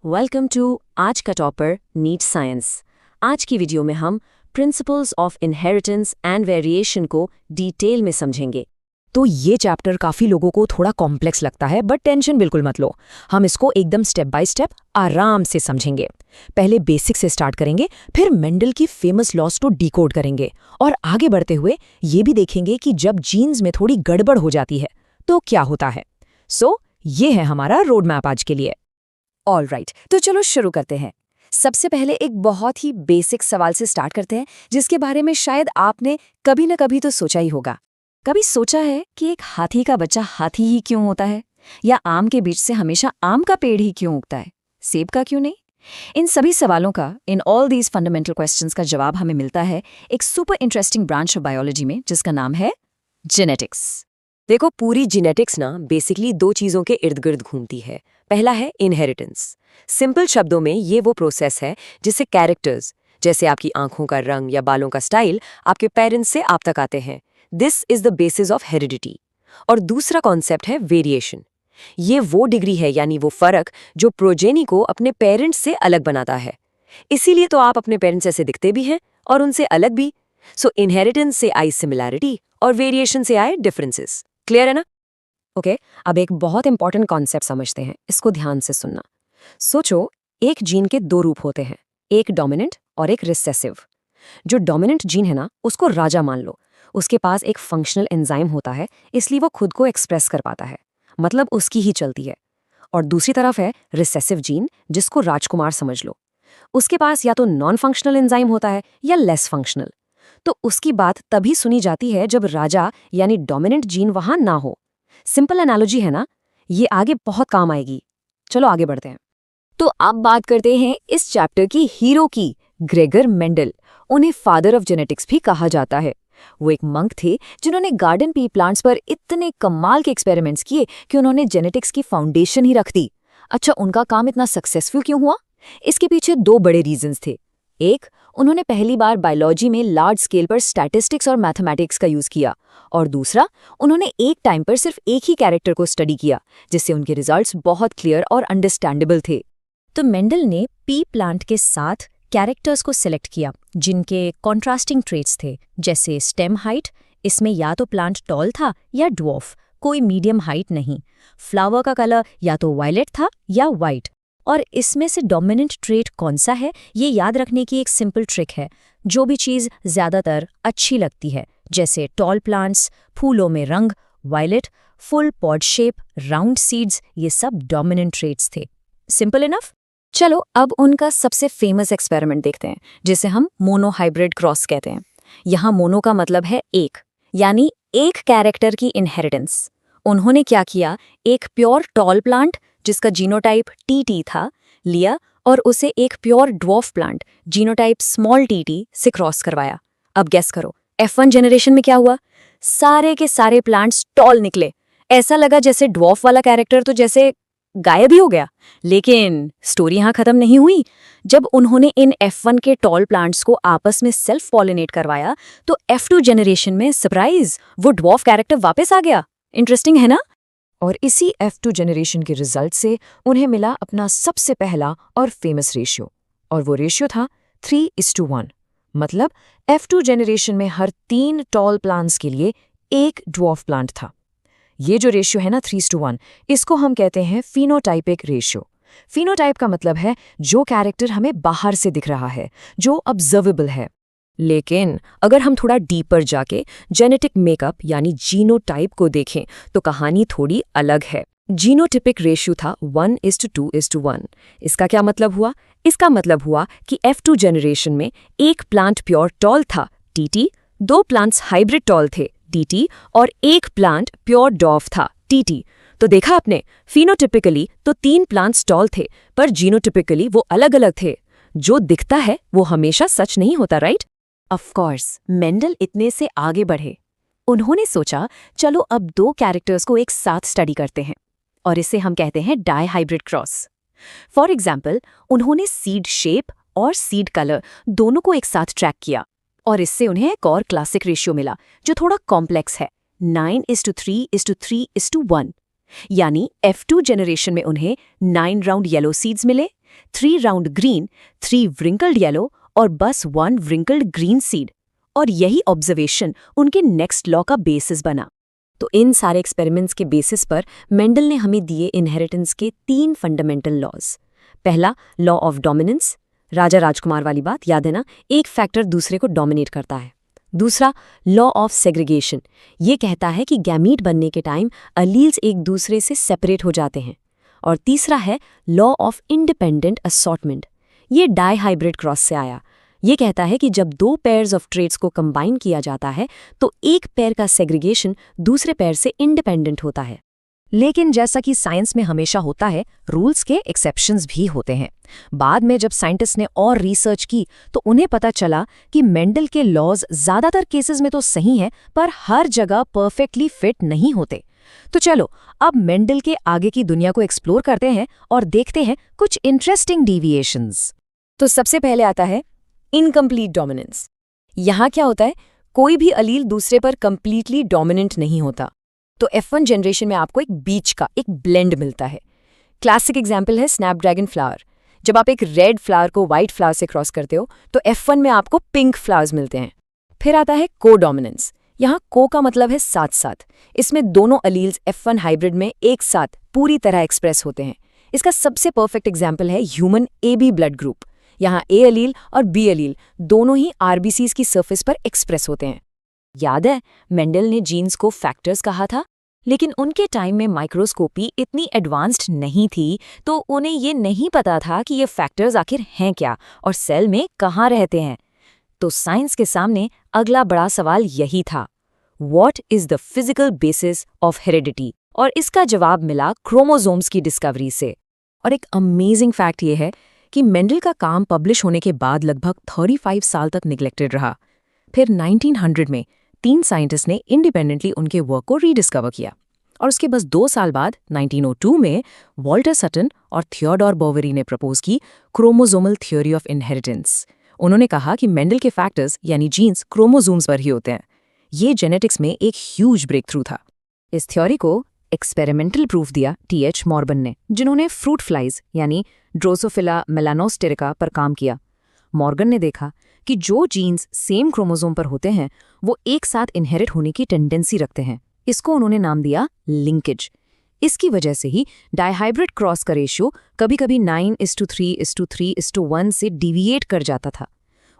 Welcome to आज का topper NEET science. आज की वीडियो में हम principles of inheritance and variation को डिटेल में समझेंगे। तो ये चैप्टर काफी लोगों को थोड़ा कॉम्प्लेक्स लगता है, बट टेंशन बिल्कुल मत लो। हम इसको एकदम स्टेप बाय स्टेप आराम से समझेंगे। पहले बेसिक से स्टार्ट करेंगे, फिर मेंडल की फेमस लॉज को डिकोड करेंगे और आगे बढ़ते हुए ये भी देखेंगे कि जब जीन्स में थोड़ी गड़बड़ हो जाती है तो क्या होता है। ये है हमारा रोड मैप आज के लिए। ऑलराइट, तो चलो शुरू करते हैं। सबसे पहले एक बहुत ही बेसिक सवाल से स्टार्ट करते हैं, जिसके बारे में शायद आपने कभी न कभी तो सोचा ही होगा। कभी सोचा है कि एक हाथी का बच्चा हाथी ही क्यों होता है, या आम के बीच से हमेशा आम का पेड़ ही क्यों उगता है, सेब का क्यों नहीं? इन सभी सवालों का, in all these fundamental questions का जवाब हमें मिलता है एक super interesting branch of biology में, जिसका नाम है जेनेटिक्स। देखो, पूरी जेनेटिक्स ना बेसिकली दो चीज़ों के इर्द गिर्द घूमती है। पहला है इनहेरिटेंस। सिंपल शब्दों में ये वो प्रोसेस है जिससे कैरेक्टर्स, जैसे आपकी आंखों का रंग या बालों का स्टाइल, आपके पेरेंट्स से आप तक आते हैं। This is the basis of heredity. और दूसरा कॉन्सेप्ट है वेरिएशन। ये वो डिग्री है, यानी वो फर्क जो प्रोजेनी को अपने पेरेंट्स से अलग बनाता है। इसीलिए तो आप अपने पेरेंट्स ऐसे दिखते भी हैं और उनसे अलग भी। सो इनहेरिटेंस से आई सिमिलैरिटी और वेरिएशन से आए डिफरेंसेस। क्लियर है ना? ओके, अब एक बहुत इंपॉर्टेंट कॉन्सेप्ट समझते हैं, इसको ध्यान से सुनना। सोचो, एक जीन के दो रूप होते हैं, एक डोमिनेंट और एक रिसेसिव। जो डोमिनेंट जीन है ना, उसको राजा मान लो। उसके पास एक फंक्शनल एंजाइम होता है, इसलिए वो खुद को एक्सप्रेस कर पाता है, मतलब उसकी ही चलती है। और दूसरी तरफ है रिसेसिव जीन, जिसको राजकुमार समझ लो। उसके पास या तो नॉन फंक्शनल एंजाइम होता है या लेस फंक्शनल। तो उसकी बात तभी सुनी जाती है जब राजा यानी डोमिनेंट जीन वहां ना हो। सिंपल एनालॉजी है ना? ये आगे बहुत काम आएगी। चलो आगे बढ़ते हैं। तो अब बात करते हैं इस चैप्टर की हीरो की, ग्रेगर मेंडल। उन्हें फादर ऑफ जेनेटिक्स भी कहा जाता है। वो एक मंक थे जिन्होंने गार्डन पी प्लांट्स पर इतने कमाल के एक्सपेरिमेंट्स किए कि उन्होंने जेनेटिक्स की फाउंडेशन ही रख दी। अच्छा, उनका काम इतना सक्सेसफुल क्यों हुआ? इसके पीछे दो बड़े रीजंस थे। एक, उन्होंने पहली बार बायोलॉजी में लार्ज स्केल पर स्टैटिस्टिक्स और मैथमेटिक्स का यूज किया, और दूसरा, उन्होंने एक टाइम पर सिर्फ एक ही कैरेक्टर को स्टडी किया, जिससे उनके रिजल्ट्स बहुत क्लियर और अंडरस्टैंडेबल थे। तो मेंडल ने पी प्लांट के साथ कैरेक्टर्स को सिलेक्ट किया जिनके कॉन्ट्रास्टिंग ट्रेट्स थे, जैसे स्टेम हाइट, इसमें या तो प्लांट टॉल था या ड्वार्फ, कोई मीडियम हाइट नहीं। फ्लावर का कलर या तो वायलेट था या वाइट। और इसमें से डोमिनेंट ट्रेट कौन सा है, ये याद रखने की एक सिंपल ट्रिक है। जो भी चीज़ ज़्यादातर अच्छी लगती है, जैसे टॉल प्लांट्स, फूलों में रंग, violet, full pod shape, round seeds, ये सब डोमिनेंट ट्रेट्स थे। Simple enough. चलो अब उनका सबसे फेमस एक्सपेरिमेंट देखते हैं, जिसे हम मोनोहाइब्रिड क्रॉस कहते हैं। यहाँ मोनो का मतलब है एक, यानी एक कैरेक्टर की इनहेरिटेंस। उन्होंने क्या किया, एक प्योर टॉल प्लांट जिसका जीनोटाइप टीटी था लिया और उसे एक pure dwarf plant genotype small TT से क्रॉस करवाया। अब गेस करो, F1 जनरेशन में क्या हुआ? सारे के सारे प्लांट्स टॉल निकले। ऐसा लगा जैसे ड्वार्फ वाला कैरेक्टर तो जैसे गायब ही हो गया। लेकिन स्टोरी यहाँ खत्म नहीं हुई। जब उन्होंने इन F1 के टॉल प्लांट्स को आपस में सेल्फ पॉलिनेट करवाया तो F2 जनरेशन में सरप्राइज, वो ड्वार्फ कैरेक्टर वापस आ गया। इंटरेस्टिंग है ना? और इसी F2 जनरेशन के रिजल्ट से उन्हें मिला अपना सबसे पहला और फेमस रेशियो, और वो रेशियो था 3:1। मतलब F2 जनरेशन में हर 3 टॉल प्लांट्स के लिए एक ड्वार्फ प्लांट था। ये जो रेशियो है ना 3:1, इसको हम कहते हैं फिनोटाइपिक रेशियो। फिनोटाइप का मतलब है जो कैरेक्टर हमें बाहर से दिख रहा है, जो ऑब्जर्वेबल है। लेकिन अगर हम थोड़ा डीपर जाके जेनेटिक मेकअप यानी जीनोटाइप को देखें तो कहानी थोड़ी अलग है। जीनोटिपिक रेशियो था 1:2:1। इसका क्या मतलब हुआ? इसका मतलब हुआ कि F2 जनरेशन में एक प्लांट प्योर टॉल था टीटी, 2 प्लांट्स हाइब्रिड टॉल थे टीटी, और एक प्लांट प्योर डॉर्फ था टीटी। तो देखा आपने, फिनोटिपिकली तो 3 प्लांट्स टॉल थे, पर जीनोटिपिकली वो अलग अलग थे। जो दिखता है वो हमेशा सच नहीं होता, राइट? ऑफ कोर्स, मेंडल इतने से आगे बढ़े। उन्होंने सोचा, चलो अब 2 कैरेक्टर्स को एक साथ स्टडी करते हैं, और इसे हम कहते हैं dihybrid cross. For example, उन्होंने सीड शेप और सीड कलर दोनों को एक साथ ट्रैक किया, और इससे उन्हें एक और क्लासिक रेशियो मिला जो थोड़ा कॉम्प्लेक्स है, 9:3:3:1। यानी F2 जनरेशन में उन्हें 9 राउंड येलो सीड्स मिले, 3 राउंड ग्रीन, 3 व्रिंकल्ड येलो और बस 1 व्रिंकल्ड ग्रीन सीड। और यही ऑब्जर्वेशन उनके नेक्स्ट लॉ का बेसिस बना। तो इन सारे एक्सपेरिमेंट्स के बेसिस पर मेंडल ने हमें दिए इनहेरिटेंस के 3 फंडामेंटल लॉज। पहला, लॉ ऑफ डोमिनेंस, राजा राजकुमार वाली बात याद है ना, एक फैक्टर दूसरे को डोमिनेट करता है। दूसरा, लॉ ऑफ सेग्रीगेशन, ये कहता है कि गैमीट बनने के टाइम अलील्स एक दूसरे से सेपरेट हो जाते हैं। और तीसरा है लॉ ऑफ इंडिपेंडेंट असॉर्टमेंट, ये डाई हाइब्रिड क्रॉस से आया। ये कहता है कि जब 2 पेयर्स ऑफ ट्रेट्स को कंबाइन किया जाता है तो एक पेयर का सेग्रीगेशन दूसरे पेयर से इंडिपेंडेंट होता है। लेकिन जैसा कि साइंस में हमेशा होता है, रूल्स के एक्सेप्शंस भी होते हैं। बाद में जब साइंटिस्ट ने और रिसर्च की तो उन्हें पता चला कि मेंडल के लॉज ज़्यादातर केसेस में तो सही हैं, पर हर जगह परफेक्टली फिट नहीं होते। तो चलो अब मेंडल के आगे की दुनिया को एक्सप्लोर करते हैं और देखते हैं कुछ इंटरेस्टिंग डेविएशंस। तो सबसे पहले आता है इनकम्प्लीट डोमिनेंस। यहाँ क्या होता है, कोई भी अलील दूसरे पर कंप्लीटली डोमिनेंट नहीं होता। तो F1 जनरेशन में आपको एक बीच का एक ब्लेंड मिलता है। क्लासिक एग्जाम्पल है स्नैपड्रैगन फ्लावर। जब आप एक रेड फ्लावर को व्हाइट फ्लावर से क्रॉस करते हो तो F1 में आपको पिंक फ्लावर्स मिलते हैं। फिर आता है को डोमिनेंस। यहाँ को का मतलब है साथ साथ। इसमें दोनों अलील्स F1 हाइब्रिड में एक साथ पूरी तरह एक्सप्रेस होते हैं। इसका सबसे परफेक्ट एग्जाम्पल है ह्यूमन AB ब्लड ग्रुप। यहाँ A अलील और B अलील दोनों ही RBCs की सरफेस पर एक्सप्रेस होते हैं। याद है मेंडल ने जीन्स को फैक्टर्स कहा था, लेकिन उनके टाइम में माइक्रोस्कोपी इतनी एडवांस्ड नहीं थी, तो उन्हें ये नहीं पता था कि ये फैक्टर्स आखिर हैं क्या और सेल में कहाँ रहते हैं। तो साइंस के सामने अगला बड़ा सवाल यही था, what is the physical basis of heredity? और इसका जवाब मिला क्रोमोसोम्स की डिस्कवरी से। और एक अमेजिंग फैक्ट ये है कि मेंडल का काम पब्लिश होने के बाद लगभग 35 साल तक निग्लेक्टेड रहा। फिर 1900 में 3 साइंटिस्ट ने इंडिपेंडेंटली उनके वर्क को रीडिस्कवर किया और उसके बस 2 साल बाद 1902 में वॉल्टर सटन और थियोडोर बोवेरी ने प्रपोज की क्रोमोसोमल थ्योरी ऑफ इनहेरिटेंस। उन्होंने कहा कि मेंडल के फैक्टर्स यानी जीन्स क्रोमोसोम्स पर ही होते हैं। ये जेनेटिक्स में एक ह्यूज ब्रेक थ्रू था। इस थ्योरी को एक्सपेरिमेंटल प्रूफ दिया T.H. मॉर्बन ने, जिन्होंने फ्रूट फ्लाइज यानी ड्रोसोफिला मेलानोस्टेरिका पर काम किया। मॉर्गन ने देखा कि जो जीन्स सेम क्रोमोसोम पर होते हैं वो एक साथ इनहेरिट होने की टेंडेंसी रखते हैं। इसको उन्होंने नाम दिया लिंकेज। इसकी वजह से ही डायहाइब्रिड क्रॉस का रेशियो कभी-कभी 9:3:3:1 से डिविएट कर जाता था।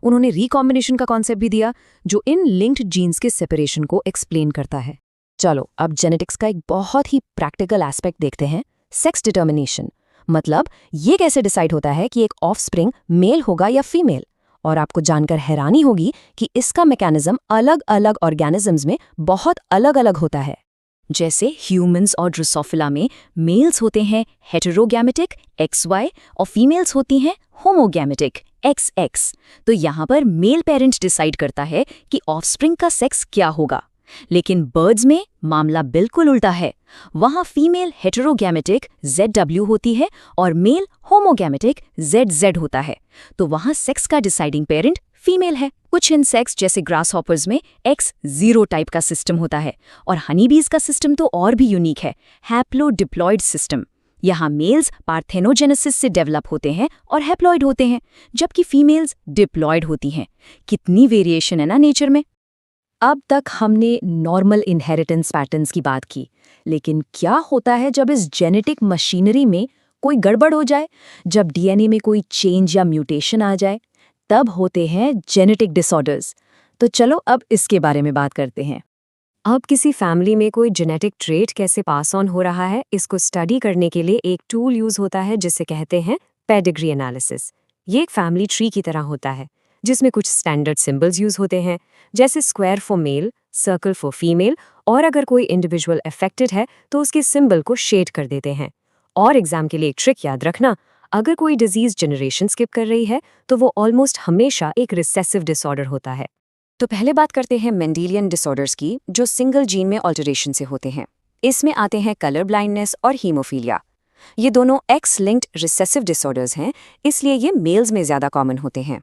उन्होंने रिकॉम्बिनेशन का कॉन्सेप्ट भी दिया जो इन लिंक्ड जीन्स के सेपरेशन को एक्सप्लेन करता है। चलो अब जेनेटिक्स का एक बहुत ही प्रैक्टिकल एस्पेक्ट देखते हैं, सेक्स डिटर्मिनेशन। मतलब ये कैसे डिसाइड होता है कि एक ऑफस्प्रिंग मेल होगा या फीमेल। और आपको जानकर हैरानी होगी कि इसका मैकेनिज्म अलग अलग ऑर्गेनिजम्स में बहुत अलग अलग होता है। जैसे ह्यूमंस और ड्रोसोफिला में मेल्स होते हैं हेटेरोगैमेटिक XY और फीमेल्स होती हैं होमोगैमेटिक XX। तो यहाँ पर मेल पेरेंट डिसाइड करता है कि ऑफस्प्रिंग का सेक्स क्या होगा। लेकिन बर्ड्स में मामला बिल्कुल उल्टा है। वहाँ फीमेल हेटेरोगैमेटिक ZW होती है और मेल होमोगैमेटिक ZZ होता है। तो वहाँ सेक्स का डिसाइडिंग पेरेंट फीमेल है। कुछ इंसेक्ट्स जैसे ग्रासहॉपर्स में X0 टाइप का सिस्टम होता है और हनीबीज का सिस्टम तो और भी यूनिक है, हैप्लोडिप्लॉइड सिस्टम। यहाँ मेल्स पार्थेनोजेनेसिस से डेवलप होते हैं और हैप्लॉइड होते हैं, जबकि फीमेल्स डिप्लॉइड होती हैं। कितनी वेरिएशन है ना नेचर में। अब तक हमने नॉर्मल इनहेरिटेंस पैटर्न्स की बात की, लेकिन क्या होता है जब इस जेनेटिक मशीनरी में कोई गड़बड़ हो जाए, जब डीएनए में कोई चेंज या म्यूटेशन आ जाए? तब होते हैं जेनेटिक डिसऑर्डर्स। तो चलो अब इसके बारे में बात करते हैं। अब किसी फैमिली में कोई जेनेटिक ट्रेट कैसे पास ऑन हो रहा है, इसको स्टडी करने के लिए एक टूल यूज होता है जिसे कहते हैं पेडिग्री एनालिसिस। ये एक फैमिली ट्री की तरह होता है जिसमें कुछ स्टैंडर्ड सिंबल्स यूज होते हैं, जैसे square for male, circle for female, और अगर कोई इंडिविजुअल अफेक्टेड है तो उसके सिंबल को शेड कर देते हैं। और एग्जाम के लिए एक ट्रिक याद रखना, अगर कोई डिजीज जनरेशन स्किप कर रही है तो वो ऑलमोस्ट हमेशा एक रिसेसिव डिसऑर्डर होता है। तो पहले बात करते हैं मेंडेलियन डिसऑर्डर्स की, जो सिंगल जीन में ऑल्टरेशन से होते हैं। इसमें आते हैं कलर ब्लाइंडनेस और हीमोफीलिया। ये दोनों एक्स लिंक्ड रिसेसिव डिसऑर्डर्स हैं, इसलिए ये मेल्स में ज़्यादा कॉमन होते हैं।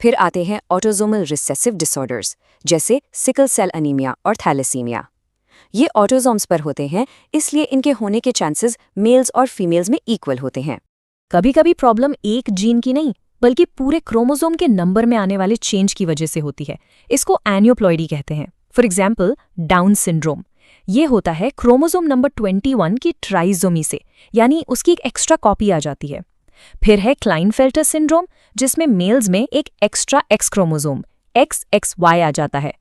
फिर आते हैं ऑटोसोमल रिसेसिव डिसऑर्डर्स, जैसे सिकल सेल अनीमिया और थैलेसीमिया। ये ऑटोसोम्स पर होते हैं, इसलिए इनके होने के चांसेस मेल्स और फीमेल्स में इक्वल होते हैं। कभी कभी प्रॉब्लम एक जीन की नहीं बल्कि पूरे क्रोमोसोम के नंबर में आने वाले चेंज की वजह से होती है। इसको एनियोप्लॉइडी कहते हैं। For example down syndrome. ये होता है क्रोमोसोम नंबर 21 की ट्राइसोमी से, यानी उसकी एक एक्स्ट्रा कॉपी आ जाती है। फिर है क्लाइनफेल्टर सिंड्रोम, जिसमें मेल्स में एक एक्स्ट्रा एक्स क्रोमोसोम XXY आ जाता है,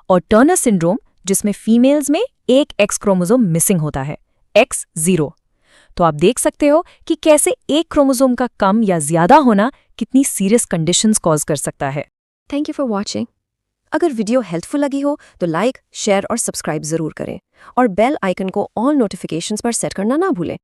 और टर्नर सिंड्रोम, जिसमें फीमेल्स में एक एक्स क्रोमोसोम मिसिंग होता है X0। तो आप देख सकते हो कि कैसे एक क्रोमोसोम का कम या ज्यादा होना कितनी सीरियस कंडीशंस कॉज कर सकता है। Thank you for watching. अगर वीडियो हेल्पफुल लगी हो तो लाइक, शेयर और सब्सक्राइब जरूर करें और बेल आइकन को ऑल नोटिफिकेशंस पर सेट करना ना भूलें।